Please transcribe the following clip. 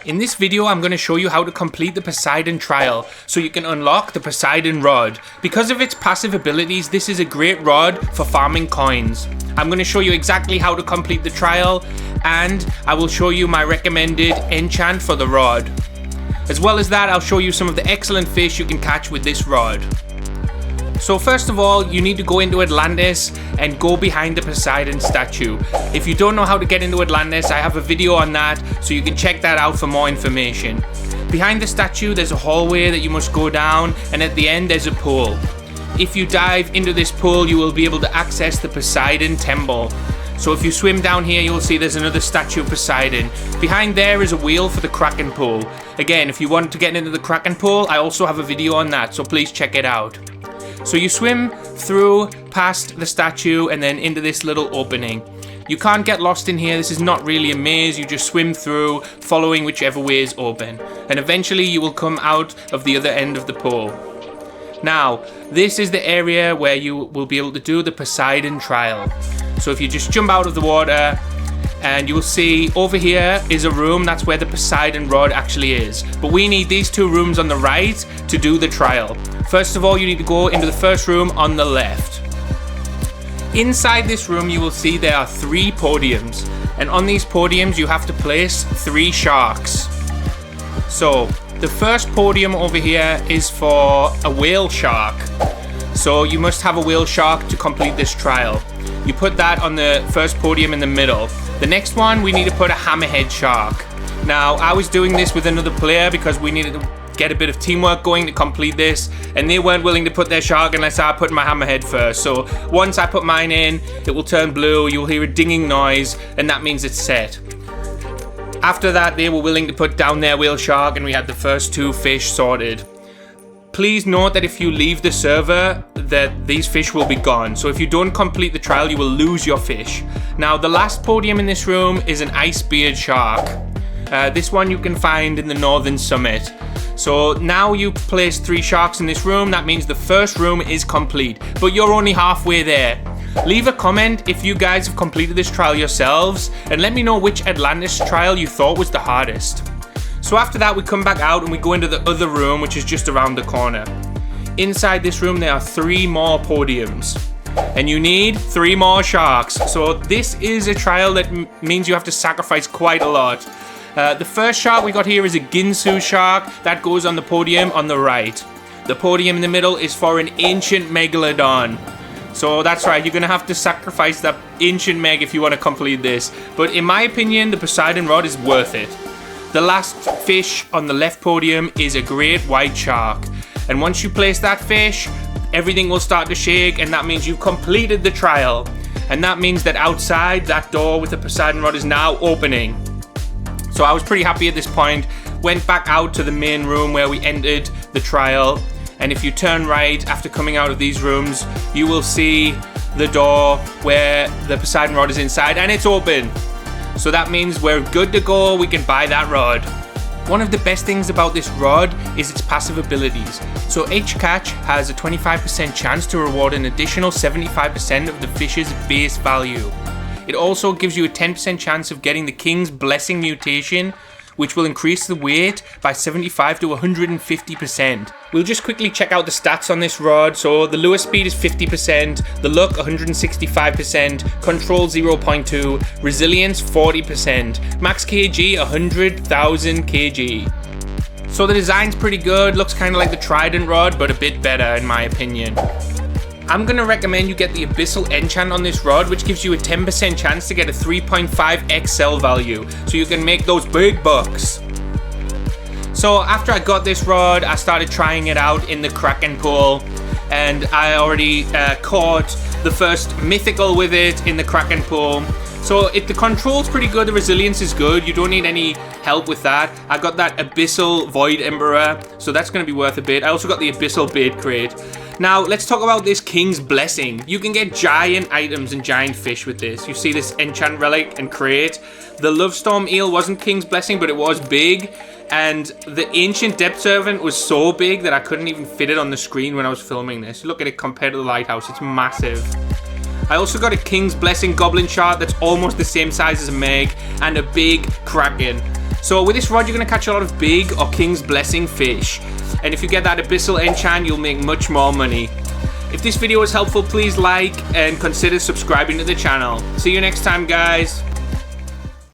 In this video, I'm going to show you how to complete the Poseidon Trial so you can unlock the Poseidon Rod. Because of its passive abilities, this is a great rod for farming coins. I'm going to show you exactly how to complete the trial, and I will show you my recommended enchant for the rod. As well as that, I'll show you some of the excellent fish you can catch with this rod. So first of all, you need to go into Atlantis and go behind the Poseidon statue. If you don't know how to get into Atlantis, I have a video on that, so you can check that out for more information. Behind the statue, there's a hallway that you must go down, and at the end there's a pool. If you dive into this pool, you will be able to access the Poseidon Temple. So if you swim down here, you'll see there's another statue of Poseidon. Behind there is a wheel for the Kraken pool. Again, if you want to get into the Kraken pool, I also have a video on that, so please check it out. So you swim through past the statue and then into this little opening. You can't get lost in here. This is not really a maze. You just swim through, following whichever way is open. And eventually you will come out of the other end of the pool. Now, this is the area where you will be able to do the Poseidon Trial. So if you just jump out of the water, and you will see over here is a room. That's where the Poseidon Rod actually is. But we need these two rooms on the right to do the trial. First of all, you need to go into the first room on the left. Inside this room, you will see there are 3 podiums. And on these podiums, you have to place 3 sharks. So the first podium over here is for a whale shark. So you must have a whale shark to complete this trial. You put that on the first podium in the middle. The next one, we need to put a hammerhead shark. Now, I was doing this with another player because we needed to get a bit of teamwork going to complete this, and they weren't willing to put their shark unless I put my hammerhead first. So once I put mine in, it will turn blue, you'll hear a dinging noise, and that means it's set. After that, they were willing to put down their whale shark, and we had the first 2 fish sorted. Please note that if you leave the server, that these fish will be gone. So if you don't complete the trial, you will lose your fish. Now, the last podium in this room is an ice-beard shark. This one you can find in the northern summit. So now you place 3 sharks in this room. That means the first room is complete, but you're only halfway there. Leave a comment if you guys have completed this trial yourselves, and let me know which Atlantis trial you thought was the hardest. So after that, we come back out and we go into the other room, which is just around the corner. Inside this room, there are 3 more podiums, and you need 3 more sharks. So this is a trial that means you have to sacrifice quite a lot. The first shark we got here is a Ginsu shark that goes on the podium on the right. The podium in the middle is for an ancient megalodon. So that's right, you're going to have to sacrifice that ancient meg if you want to complete this. But in my opinion, the Poseidon Rod is worth it. The last fish on the left podium is a great white shark. And once you place that fish, everything will start to shake, and that means you've completed the trial. And that means that outside, that door with the Poseidon Rod is now opening. So I was pretty happy at this point. Went back out to the main room where we entered the trial. And if you turn right after coming out of these rooms, you will see the door where the Poseidon Rod is inside, and it's open. So that means we're good to go. We can buy that rod. One of the best things about this rod is its passive abilities. So each catch has a 25% chance to reward an additional 75% of the fish's base value. It also gives you a 10% chance of getting the King's Blessing mutation, which will increase the weight by 75 to 150%. We'll just quickly check out the stats on this rod. So the lure speed is 50%, the luck 165%, control 0.2, resilience 40%, max kg 100,000 kg. So the design's pretty good, looks kind of like the Trident rod, but a bit better in my opinion. I'm going to recommend you get the Abyssal Enchant on this rod, which gives you a 10% chance to get a 3.5x sell value, so you can make those big bucks. So after I got this rod, I started trying it out in the Kraken pool, and I already caught the first mythical with it in the Kraken pool. So the control's pretty good, the resilience is good, you don't need any help with that. I got that Abyssal Void Emperor, so that's going to be worth a bit. I also got the Abyssal Bait Crate. Now, let's talk about this King's Blessing. You can get giant items and giant fish with this. You see this Enchant Relic and Crate. The Lovestorm Eel wasn't King's Blessing, but it was big. And the Ancient Depth Servant was so big that I couldn't even fit it on the screen when I was filming this. Look at it compared to the Lighthouse, it's massive. I also got a King's Blessing Goblin Shark that's almost the same size as a Meg, and a big Kraken. So with this rod, you're going to catch a lot of big or King's Blessing fish. And if you get that abyssal enchant, you'll make much more money. If this video was helpful, please like and consider subscribing to the channel. See you next time, guys.